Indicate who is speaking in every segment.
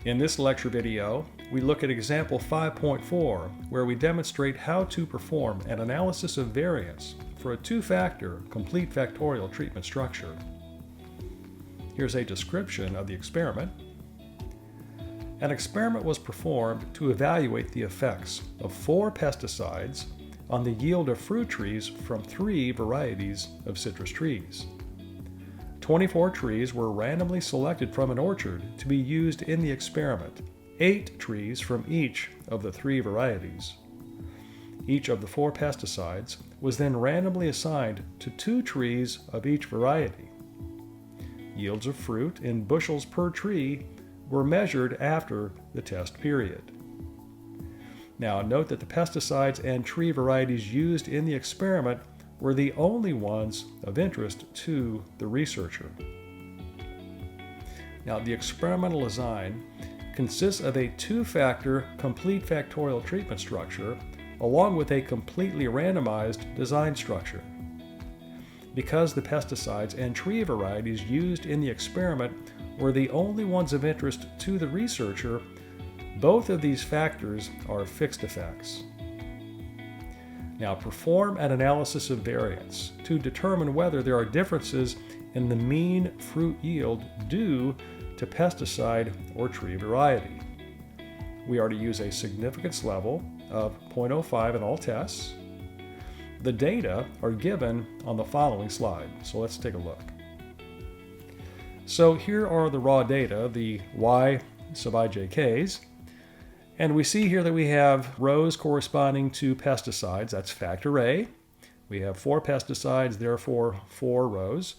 Speaker 1: In this lecture video, we look at example 5.4, where we demonstrate how to perform an analysis of variance for a two-factor complete factorial treatment structure. Here's a description of the experiment. An experiment was performed to evaluate the effects of 4 pesticides on the yield of fruit trees from 3 varieties of citrus trees. 24 trees were randomly selected from an orchard to be used in the experiment, 8 trees from each of the 3 varieties. Each of the 4 pesticides was then randomly assigned to 2 trees of each variety. Yields of fruit in bushels per tree were measured after the test period. Now note that the pesticides and tree varieties used in the experiment were the only ones of interest to the researcher. Now, the experimental design consists of a two-factor complete factorial treatment structure along with a completely randomized design structure. Because the pesticides and tree varieties used in the experiment were the only ones of interest to the researcher, both of these factors are fixed effects. Now, perform an analysis of variance to determine whether there are differences in the mean fruit yield due to pesticide or tree variety. We are to use a significance level of 0.05 in all tests. The data are given on the following slide, so let's take a look. So here are the raw data, the y sub ijk's. And we see here that we have rows corresponding to pesticides, that's factor A. We have 4 pesticides, therefore 4 rows.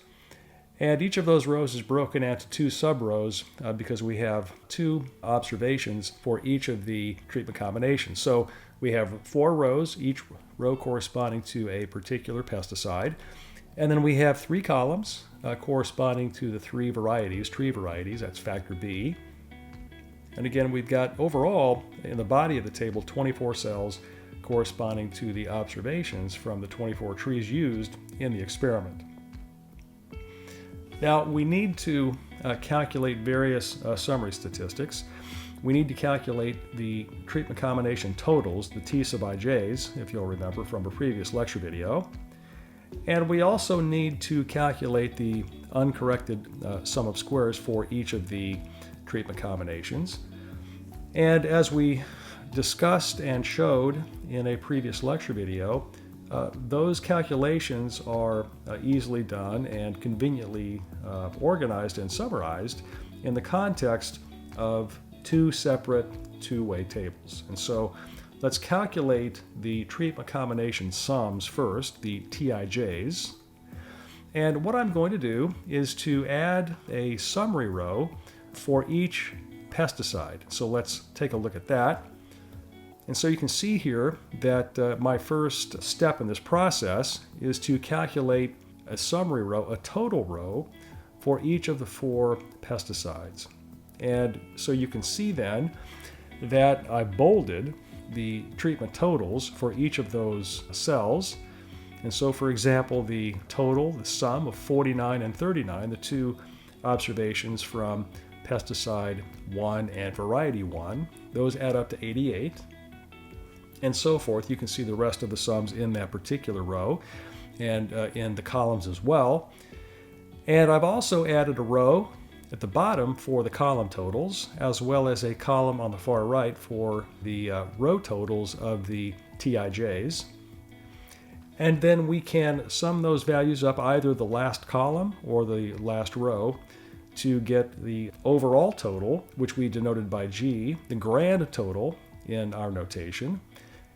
Speaker 1: And each of those rows is broken into 2 sub-rows because we have 2 observations for each of the treatment combinations. So we have 4 rows, each row corresponding to a particular pesticide. And then we have 3 columns corresponding to the 3 varieties, tree varieties, that's factor B. And again, we've got overall, in the body of the table, 24 cells corresponding to the observations from the 24 trees used in the experiment. Now, we need to calculate various summary statistics. We need to calculate the treatment combination totals, the T sub ij's, if you'll remember from a previous lecture video. And we also need to calculate the uncorrected sum of squares for each of the treatment combinations. And as we discussed and showed in a previous lecture video, those calculations are easily done and conveniently organized and summarized in the context of 2 separate two-way tables. And so let's calculate the treatment combination sums first, the TIJs. And what I'm going to do is to add a summary row for each pesticide. So let's take a look at that. And so you can see here that my first step in this process is to calculate a summary row, a total row, for each of the 4 pesticides. And so you can see then that I bolded the treatment totals for each of those cells. And so, for example, the total, the sum of 49 and 39, the 2 observations from pesticide 1 and variety 1, those add up to 88, and so forth. You can see the rest of the sums in that particular row and in the columns as well. And I've also added a row at the bottom for the column totals, as well as a column on the far right for the row totals of the TIJs. And then we can sum those values up, either the last column or the last row, to get the overall total, which we denoted by G, the grand total in our notation.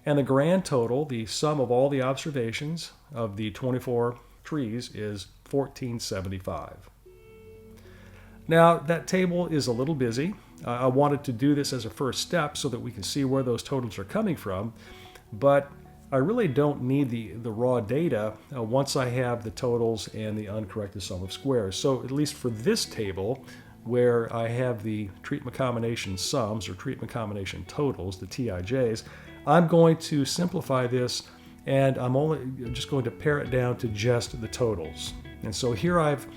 Speaker 1: And the grand total, the sum of all the observations of the 24 trees, is 1475. Now, that table is a little busy. I wanted to do this as a first step so that we can see where those totals are coming from, but I really don't need the raw data once I have the totals and the uncorrected sum of squares. So at least for this table, where I have the treatment combination sums or treatment combination totals, the TIJs, I'm going to simplify this, and I'm just going to pare it down to just the totals. And so here I've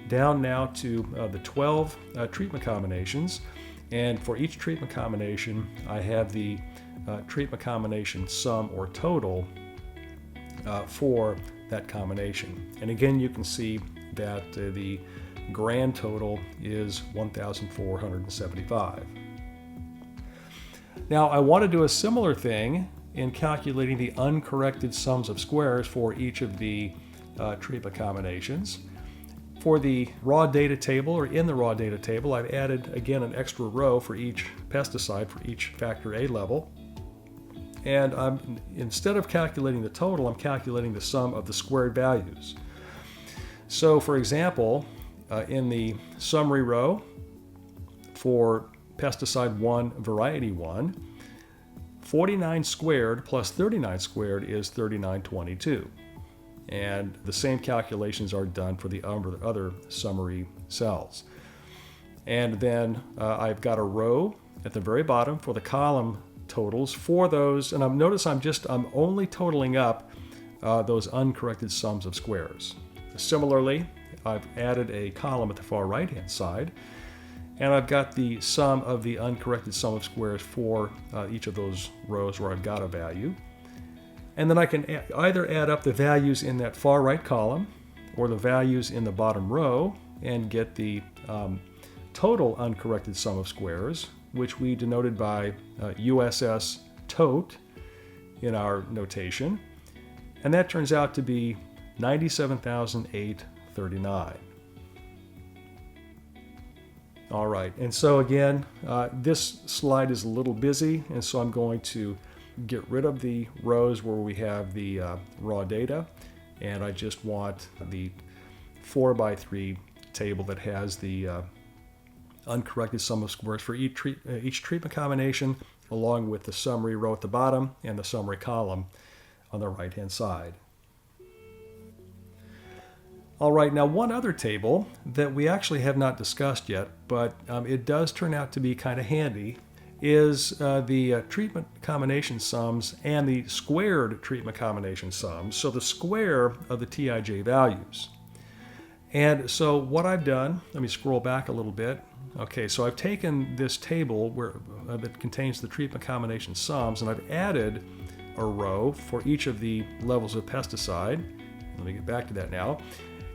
Speaker 1: down now to the 12 treatment combinations, And for each treatment combination, I have the treatment combination sum or total for that combination. And again, you can see that the grand total is 1,475. Now, I want to do a similar thing in calculating the uncorrected sums of squares for each of the treatment combinations. For the raw data table, or in the raw data table, I've added again an extra row for each pesticide for each factor A level. And instead of calculating the total, I'm calculating the sum of the squared values. So for example, in the summary row for pesticide 1, variety 1, 49 squared plus 39 squared is 3922. And the same calculations are done for the other summary cells. And then I've got a row at the very bottom for the column totals for those, and notice I'm only totaling up those uncorrected sums of squares. Similarly, I've added a column at the far right hand side, and I've got the sum of the uncorrected sum of squares for each of those rows where I've got a value. And then I can either add up the values in that far right column or the values in the bottom row and get the total uncorrected sum of squares, which we denoted by USS tote in our notation. And that turns out to be 97,839. All right, and so again, this slide is a little busy, and so I'm going to get rid of the rows where we have the raw data, and I just want the 4x3 table that has the uncorrected sum of squares for each treatment combination, along with the summary row at the bottom and the summary column on the right hand side. All right, now one other table that we actually have not discussed yet, but it does turn out to be kind of handy, is the treatment combination sums and the squared treatment combination sums, so the square of the Tij values. And so what I've done, let me scroll back a little bit. Okay, so I've taken this table that contains the treatment combination sums, and I've added a row for each of the levels of pesticide. Let me get back to that now.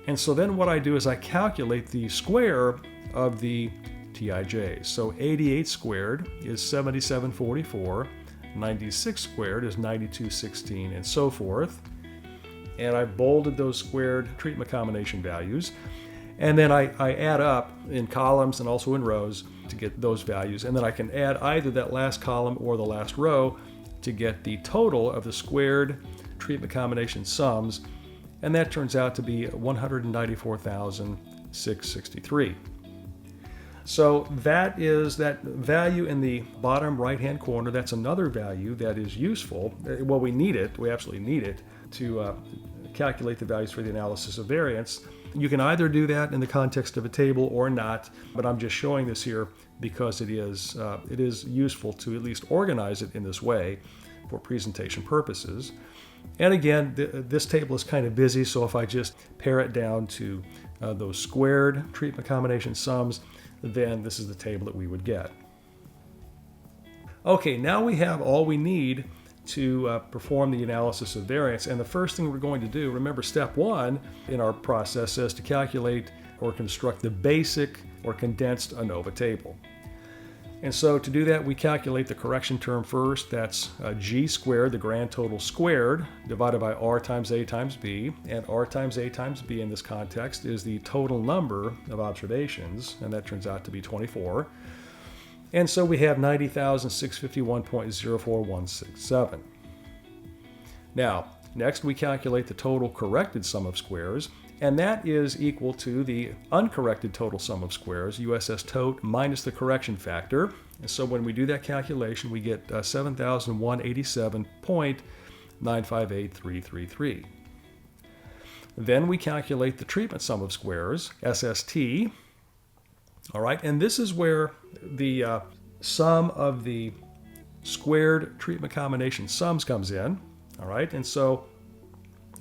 Speaker 1: And so then what I do is I calculate the square of the Tij. So 88 squared is 7744, 96 squared is 9216, and so forth. And I bolded those squared treatment combination values. And then I add up in columns and also in rows to get those values. And then I can add either that last column or the last row to get the total of the squared treatment combination sums. And that turns out to be 194,663. So that is that value in the bottom right-hand corner. That's another value that is useful. Well, we need it. We absolutely need it to calculate the values for the analysis of variance. You can either do that in the context of a table or not, but I'm just showing this here because it is useful to at least organize it in this way for presentation purposes. And again, this table is kind of busy, so if I just pare it down to those squared treatment combination sums, then this is the table that we would get. Okay, now we have all we need to perform the analysis of variance. And the first thing we're going to do, remember step 1 in our process is to calculate or construct the basic or condensed ANOVA table. And so to do that, we calculate the correction term first. That's G squared, the grand total squared, divided by R times A times B. And R times A times B in this context is the total number of observations, and that turns out to be 24. And so we have 90,651.04167. Now, next we calculate the total corrected sum of squares, and that is equal to the uncorrected total sum of squares, USS tote, minus the correction factor. And so when we do that calculation, we get 7,187.958333. Then we calculate the treatment sum of squares, SST. All right, and this is where the sum of the squared treatment combination sums comes in. All right, and so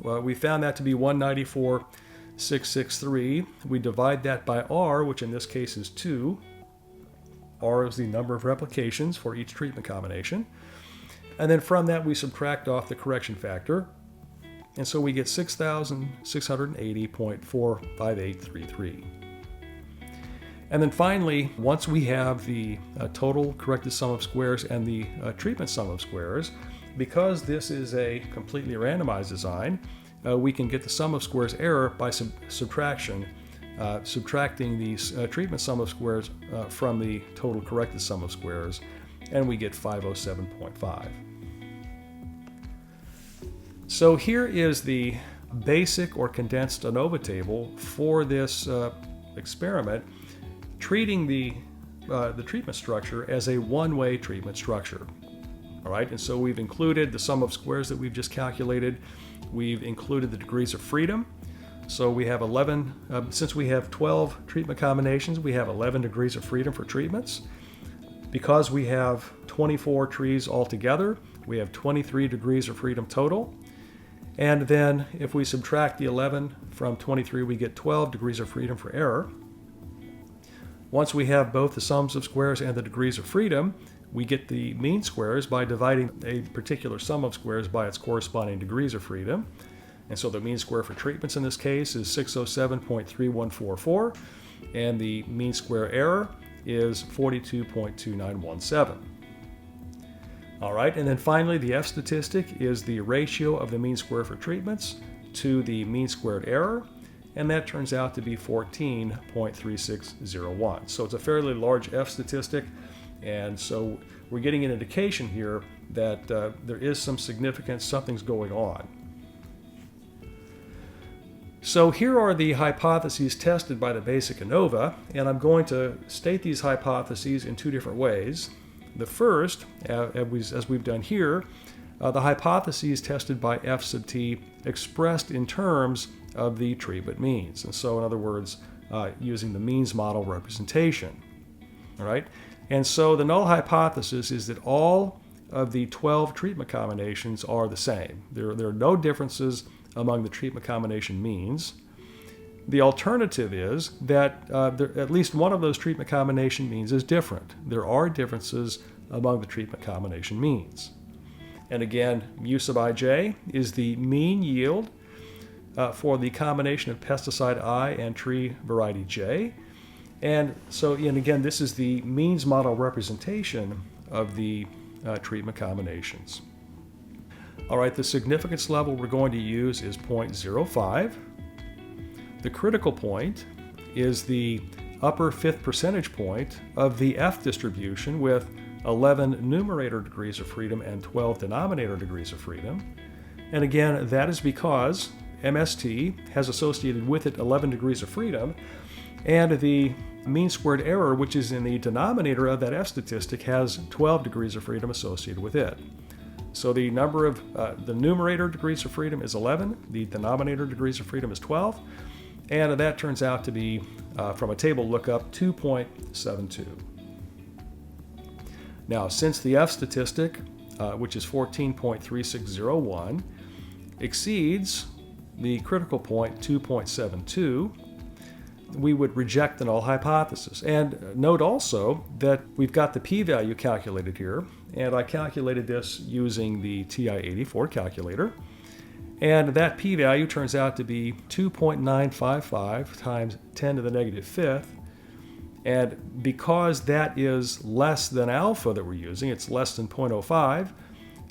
Speaker 1: we found that to be 194,663. We divide that by R, which in this case is 2. R is the number of replications for each treatment combination. And then from that, we subtract off the correction factor. And so we get 6,680.45833. And then finally, once we have the total corrected sum of squares and the treatment sum of squares, because this is a completely randomized design, we can get the sum of squares error by subtraction, subtracting the treatment sum of squares from the total corrected sum of squares, and we get 507.5. So here is the basic or condensed ANOVA table for this experiment, treating the treatment structure as a one-way treatment structure. All right, and so we've included the sum of squares that we've just calculated. We've included the degrees of freedom. So we have 11, since we have 12 treatment combinations, we have 11 degrees of freedom for treatments. Because we have 24 trees altogether, we have 23 degrees of freedom total. And then if we subtract the 11 from 23, we get 12 degrees of freedom for error. Once we have both the sums of squares and the degrees of freedom, we get the mean squares by dividing a particular sum of squares by its corresponding degrees of freedom. And so the mean square for treatments in this case is 607.3144, and the mean square error is 42.2917. All right, and then finally, the F statistic is the ratio of the mean square for treatments to the mean squared error, and that turns out to be 14.3601. So it's a fairly large F statistic, and so we're getting an indication here that there is some significance, something's going on. So here are the hypotheses tested by the basic ANOVA, and I'm going to state these hypotheses in two different ways. The first, as we've done here, the hypotheses tested by F sub t expressed in terms of the treatment means. And so in other words, using the means model representation. All right? And so the null hypothesis is that all of the 12 treatment combinations are the same. There are no differences among the treatment combination means. The alternative is that at least one of those treatment combination means is different. There are differences among the treatment combination means. And again, mu sub ij is the mean yield for the combination of pesticide I and tree variety J. And so, and again, this is the means model representation of the treatment combinations. All right, the significance level we're going to use is 0.05. The critical point is the upper fifth percentage point of the F distribution with 11 numerator degrees of freedom and 12 denominator degrees of freedom. And again, that is because MST has associated with it 11 degrees of freedom, and the mean squared error, which is in the denominator of that F statistic, has 12 degrees of freedom associated with it. So the number of the numerator degrees of freedom is 11, the denominator degrees of freedom is 12, and that turns out to be, from a table lookup, 2.72. Now, since the F statistic, which is 14.3601, exceeds the critical point 2.72, we would reject the null hypothesis. And note also that we've got the p-value calculated here, and I calculated this using the TI-84 calculator, and that p-value turns out to be 2.955 times 10 to the negative fifth. And because that is less than alpha that we're using, it's less than 0.05,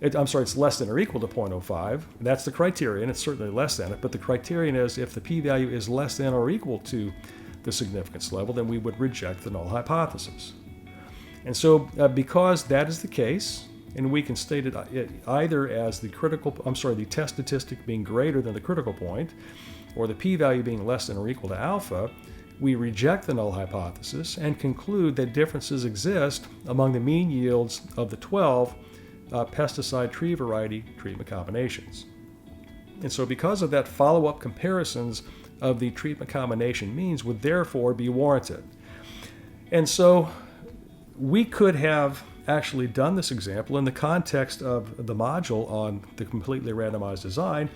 Speaker 1: it's less than or equal to 0.05. That's the criterion. It's certainly less than it, but the criterion is if the p-value is less than or equal to the significance level, then we would reject the null hypothesis. And so because that is the case, and we can state it either as the test statistic being greater than the critical point, or the p-value being less than or equal to alpha, we reject the null hypothesis and conclude that differences exist among the mean yields of the 12 pesticide tree variety treatment combinations. And so because of that, follow-up comparisons of the treatment combination means would therefore be warranted. And so we could have actually done this example in the context of the module on the completely randomized design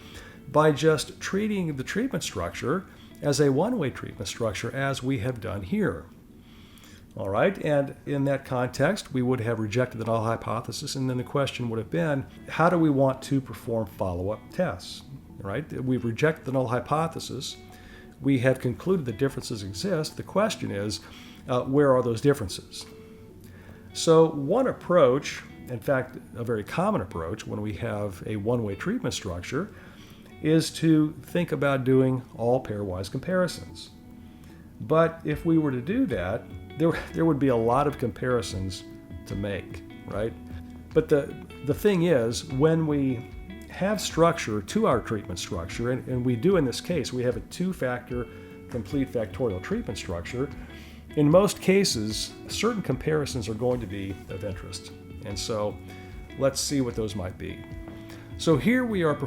Speaker 1: by just treating the treatment structure as a one-way treatment structure as we have done here. All right, and in that context, we would have rejected the null hypothesis, and then the question would have been, how do we want to perform follow-up tests? All right, we've rejected the null hypothesis. We have concluded that differences exist. The question is, where are those differences? So one approach, in fact, a very common approach when we have a one-way treatment structure, is to think about doing all pairwise comparisons. But if we were to do that, there would be a lot of comparisons to make, right? But the thing is, when we have structure to our treatment structure, and we do in this case, we have a two-factor complete factorial treatment structure, in most cases, certain comparisons are going to be of interest. And so let's see what those might be. So here we are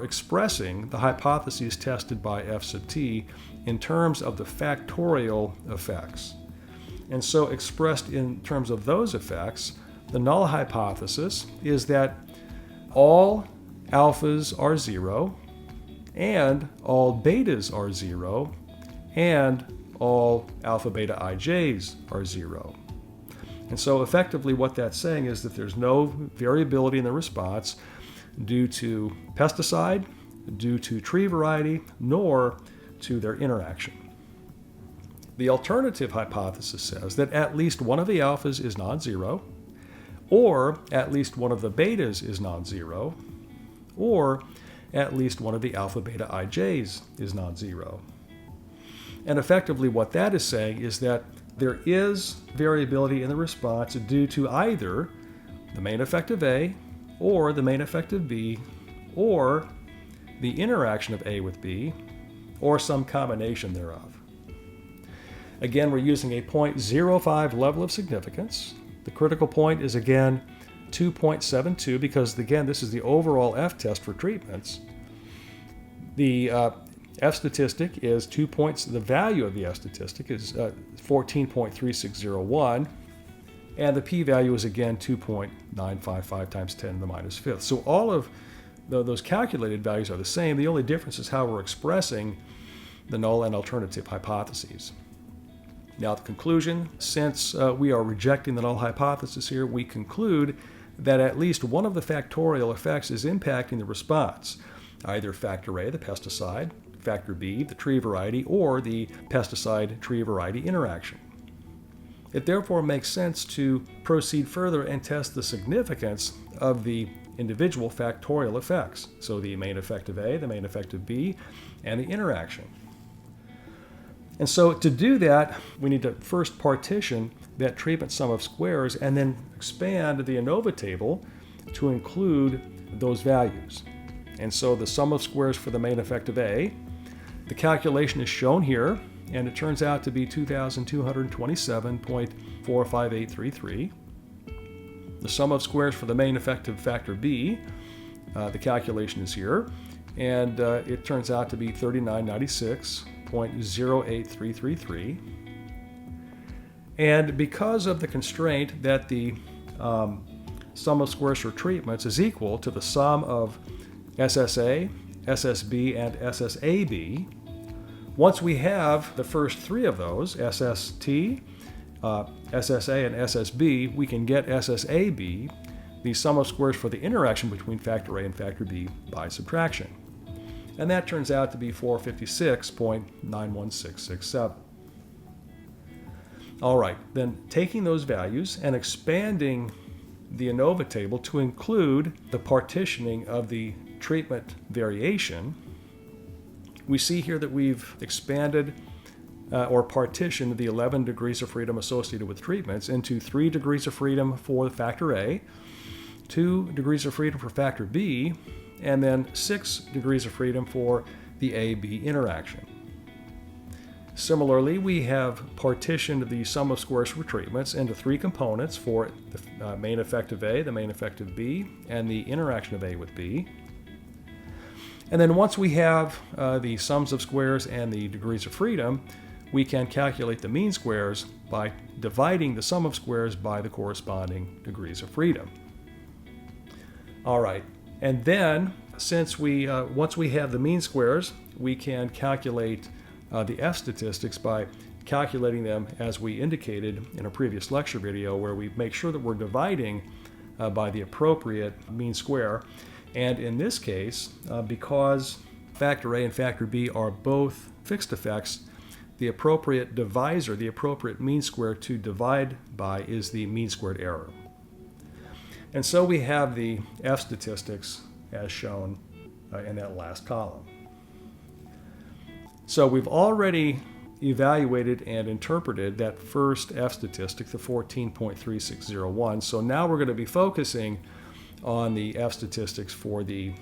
Speaker 1: expressing the hypotheses tested by f sub t in terms of the factorial effects. And so expressed in terms of those effects, the null hypothesis is that all alphas are 0, and all betas are 0, and all alpha beta ij's are 0. And so effectively what that's saying is that there's no variability in the response due to pesticide, due to tree variety, nor to their interaction. The alternative hypothesis says that at least one of the alphas is non-zero, or at least one of the betas is non-zero, or at least one of the alpha beta ij's is non-zero. And effectively what that is saying is that there is variability in the response due to either the main effect of A, or the main effect of B, or the interaction of A with B, or some combination thereof. Again, we're using a 0.05 level of significance. The critical point is again 2.72 because again this is the overall F test for treatments. The F statistic is 2 points. The value of the F statistic is 14.3601, and the p-value is again 2.955 times 10 to the minus fifth. So all of those calculated values are the same. The only difference is how we're expressing the null and alternative hypotheses. Now, the conclusion, since we are rejecting the null hypothesis here, we conclude that at least one of the factorial effects is impacting the response, either factor A, the pesticide, factor B, the tree variety, or the pesticide-tree variety interaction. It therefore makes sense to proceed further and test the significance of the individual factorial effects, so the main effect of A, the main effect of B, and the interaction. And so to do that, we need to first partition that treatment sum of squares and then expand the ANOVA table to include those values. And so the sum of squares for the main effect of A, the calculation is shown here, and it turns out to be 2,227.45833. The sum of squares for the main effect of factor B, the calculation is here, and it turns out to be 3996.08333. And because of the constraint that the sum of squares for treatments is equal to the sum of SSA, SSB, and SSAB, once we have the first three of those, SST, SSA, and SSB, we can get SSAB, the sum of squares for the interaction between factor A and factor B, by subtraction. And that turns out to be 456.91667. All right, then taking those values and expanding the ANOVA table to include the partitioning of the treatment variation, we see here that we've expanded or partitioned the 11 degrees of freedom associated with treatments into 3 degrees of freedom for factor A, 2 degrees of freedom for factor B, and then 6 degrees of freedom for the A-B interaction. Similarly, we have partitioned the sum of squares for treatments into 3 components for the main effect of A, the main effect of B, and the interaction of A with B. And then once we have the sums of squares and the degrees of freedom, we can calculate the mean squares by dividing the sum of squares by the corresponding degrees of freedom. All right, and then since once we have the mean squares, we can calculate the F statistics by calculating them as we indicated in a previous lecture video, where we make sure that we're dividing by the appropriate mean square. And in this case, because factor A and factor B are both fixed effects, the appropriate divisor, the appropriate mean square to divide by, is the mean squared error. And so we have the F statistics as shown in that last column. So we've already evaluated and interpreted that first F statistic, the 14.3601. So now we're going to be focusing on the F statistics for the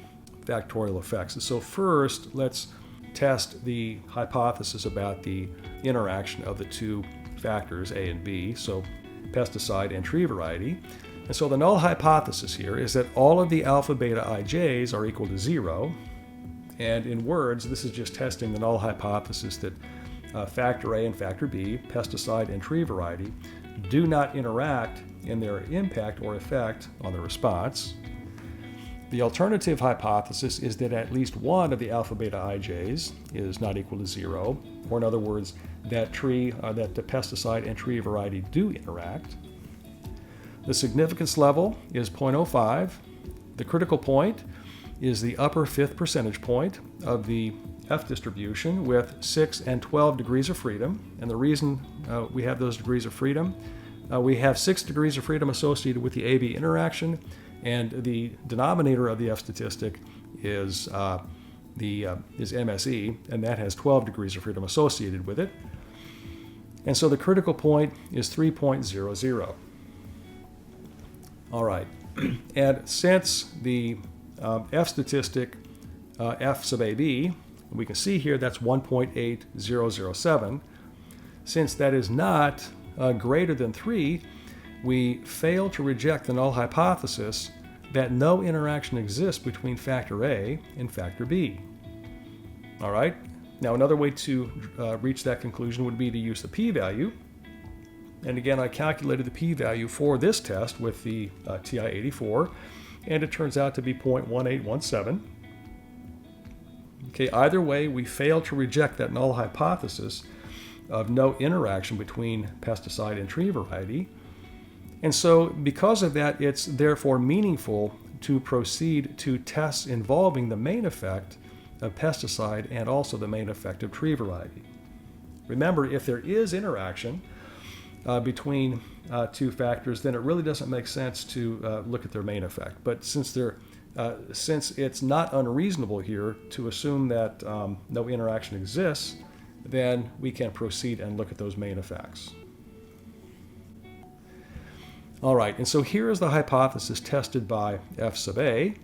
Speaker 1: factorial effects. So first, let's test the hypothesis about the interaction of the two factors, A and B, so pesticide and tree variety. And so the null hypothesis here is that all of the alpha beta ij's are equal to 0. And in words, this is just testing the null hypothesis that factor A and factor B, pesticide and tree variety, do not interact in their impact or effect on the response. The alternative hypothesis is that at least one of the alpha beta ij's is not equal to 0, or in other words, that the pesticide and tree variety do interact. The significance level is 0.05. The critical point is the upper fifth percentage point of the F distribution with 6 and 12 degrees of freedom. And the reason we have those degrees of freedom, we have 6 degrees of freedom associated with the AB interaction, and the denominator of the F statistic is MSE, and that has 12 degrees of freedom associated with it. And so the critical point is 3.00. All right, and since the F statistic, F sub AB, we can see here that's 1.8007. Since that is not greater than 3, we fail to reject the null hypothesis that no interaction exists between factor A and factor B. All right, now another way to reach that conclusion would be to use the p-value. And again, I calculated the p-value for this test with the TI-84, and it turns out to be 0.1817. Okay, either way, we fail to reject that null hypothesis of no interaction between pesticide and tree variety. And so because of that, it's therefore meaningful to proceed to tests involving the main effect of pesticide and also the main effect of tree variety. Remember, if there is interaction between two factors, then it really doesn't make sense to look at their main effect. But since it's not unreasonable here to assume that no interaction exists, then we can proceed and look at those main effects. All right, and so here is the hypothesis tested by F sub A.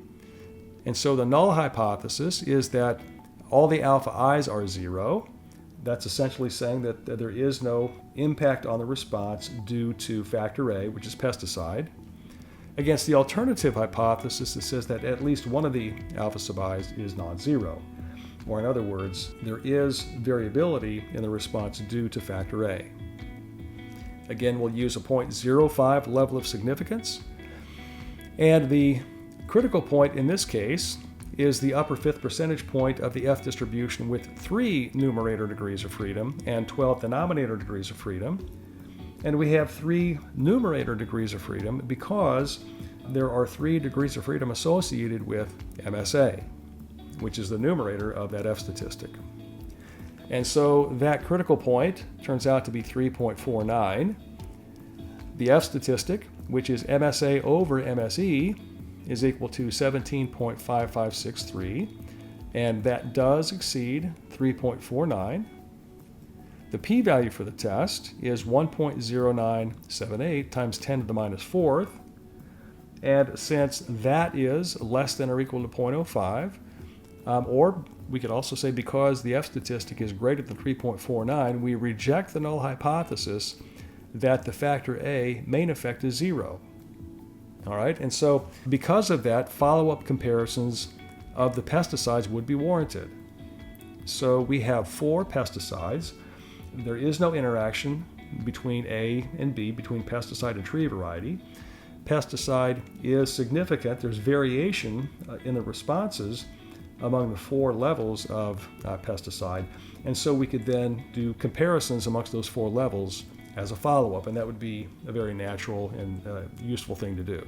Speaker 1: And so the null hypothesis is that all the alpha i's are 0. That's essentially saying that there is no impact on the response due to factor A, which is pesticide, against the alternative hypothesis that says that at least one of the alpha sub i's is non-zero. Or in other words, there is variability in the response due to factor A. Again, we'll use a 0.05 level of significance. And the critical point in this case is the upper fifth percentage point of the F distribution with 3 numerator degrees of freedom and 12 denominator degrees of freedom. And we have 3 numerator degrees of freedom because there are 3 degrees of freedom associated with MSA, which is the numerator of that F statistic. And so that critical point turns out to be 3.49. The F statistic, which is MSA over MSE, is equal to 17.5563, and that does exceed 3.49. The p-value for the test is 1.0978 times 10 to the minus 4th, and since that is less than or equal to 0.05, or we could also say because the F statistic is greater than 3.49, we reject the null hypothesis that the factor A main effect is 0. All right, and so because of that, follow-up comparisons of the pesticides would be warranted. So we have 4 pesticides. There is no interaction between A and B, between pesticide and tree variety. Pesticide is significant. There's variation in the responses among the 4 levels of pesticide. And so we could then do comparisons amongst those 4 levels as a follow-up, and that would be a very natural and useful thing to do.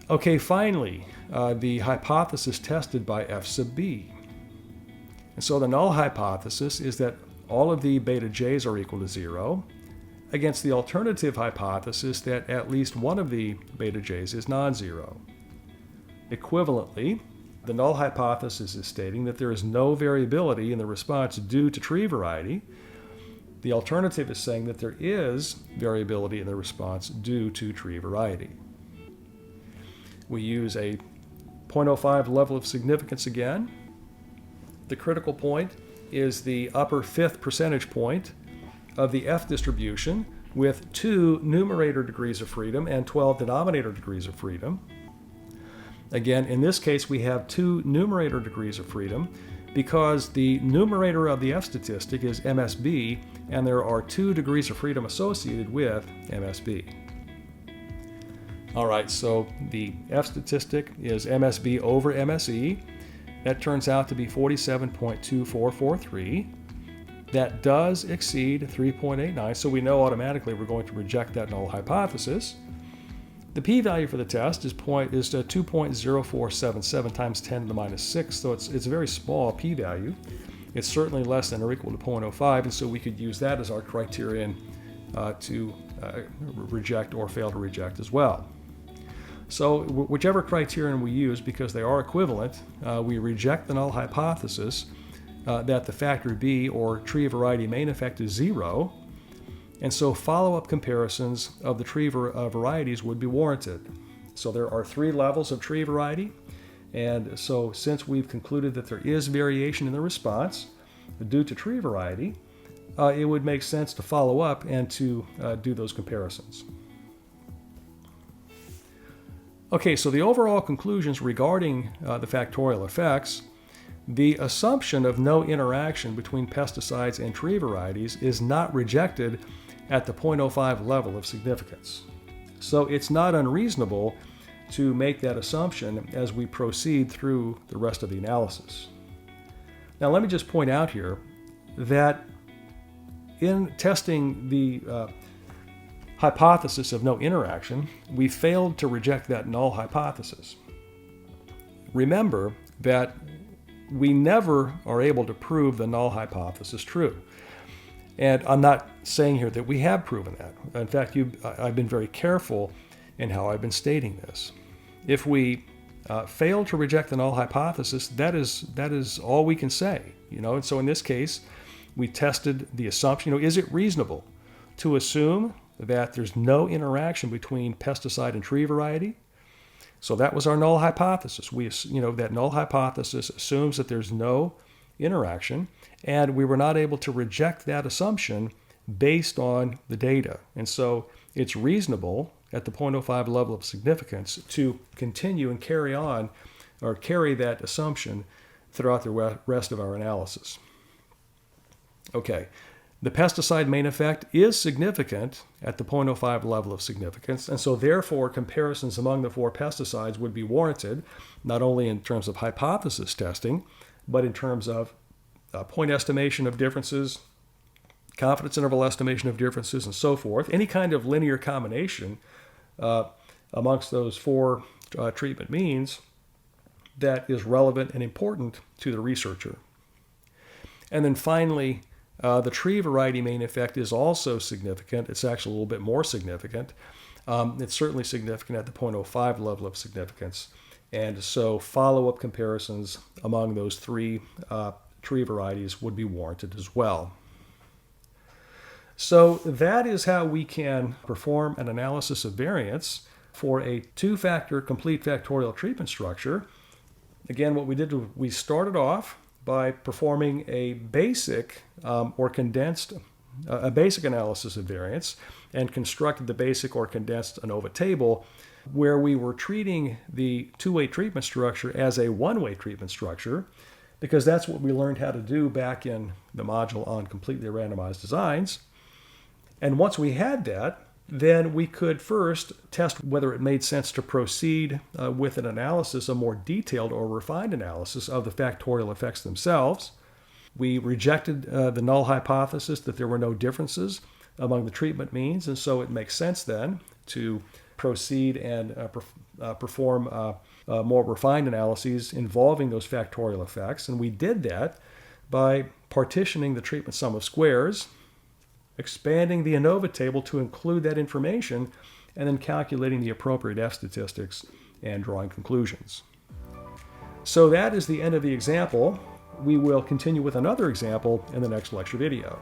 Speaker 1: Okay, finally, the hypothesis tested by F sub B. And so the null hypothesis is that all of the beta J's are equal to 0, against the alternative hypothesis that at least one of the beta J's is non-zero. Equivalently, the null hypothesis is stating that there is no variability in the response due to tree variety. The alternative is saying that there is variability in the response due to tree variety. We use a 0.05 level of significance again. The critical point is the upper 5th percentage point of the F distribution with 2 numerator degrees of freedom and 12 denominator degrees of freedom. Again, in this case, we have 2 numerator degrees of freedom because the numerator of the F statistic is MSB, and there are 2 degrees of freedom associated with MSB. All right, so the F statistic is MSB over MSE. That turns out to be 47.2443. That does exceed 3.89, so we know automatically we're going to reject that null hypothesis. The p-value for the test is 2.0477 times 10 to the minus 6, so it's a very small p-value. It's certainly less than or equal to 0.05, and so we could use that as our criterion to reject or fail to reject as well. So whichever criterion we use, because they are equivalent, we reject the null hypothesis that the factor B, or tree variety main effect, is 0, and so follow-up comparisons of the tree varieties would be warranted. So there are 3 levels of tree variety, and so since we've concluded that there is variation in the response due to tree variety, it would make sense to follow up and to do those comparisons. Okay, so the overall conclusions regarding the factorial effects: the assumption of no interaction between pesticides and tree varieties is not rejected at the 0.05 level of significance. So it's not unreasonable to make that assumption as we proceed through the rest of the analysis. Now let me just point out here that in testing the hypothesis of no interaction, we failed to reject that null hypothesis. Remember that we never are able to prove the null hypothesis true. And I'm not saying here that we have proven that. In fact, I've been very careful in how I've been stating this. If we fail to reject the null hypothesis, that is all we can say. And so in this case, we tested the assumption. Is it reasonable to assume that there's no interaction between pesticide and tree variety? So that was our null hypothesis. That null hypothesis assumes that there's no interaction, and we were not able to reject that assumption based on the data. And so it's reasonable at the 0.05 level of significance to continue and carry on, or carry that assumption throughout the rest of our analysis. Okay. The pesticide main effect is significant at the 0.05 level of significance, and so therefore comparisons among the 4 pesticides would be warranted, not only in terms of hypothesis testing, but in terms of point estimation of differences, confidence interval estimation of differences, and so forth. Any kind of linear combination amongst those 4 treatment means that is relevant and important to the researcher. And then finally, the tree variety main effect is also significant. It's actually a little bit more significant. It's certainly significant at the 0.05 level of significance. And so follow-up comparisons among those 3 tree varieties would be warranted as well. So that is how we can perform an analysis of variance for a 2-factor complete factorial treatment structure. Again, what we did was we started off by performing a basic or condensed, a basic analysis of variance, and constructed the basic or condensed ANOVA table, where we were treating the 2-way treatment structure as a 1-way treatment structure, because that's what we learned how to do back in the module on completely randomized designs. And once we had that, then we could first test whether it made sense to proceed with an analysis, a more detailed or refined analysis of the factorial effects themselves. We rejected the null hypothesis that there were no differences among the treatment means, and so it makes sense then to proceed and perform more refined analyses involving those factorial effects. And we did that by partitioning the treatment sum of squares, expanding the ANOVA table to include that information, and then calculating the appropriate F statistics and drawing conclusions. So that is the end of the example. We will continue with another example in the next lecture video.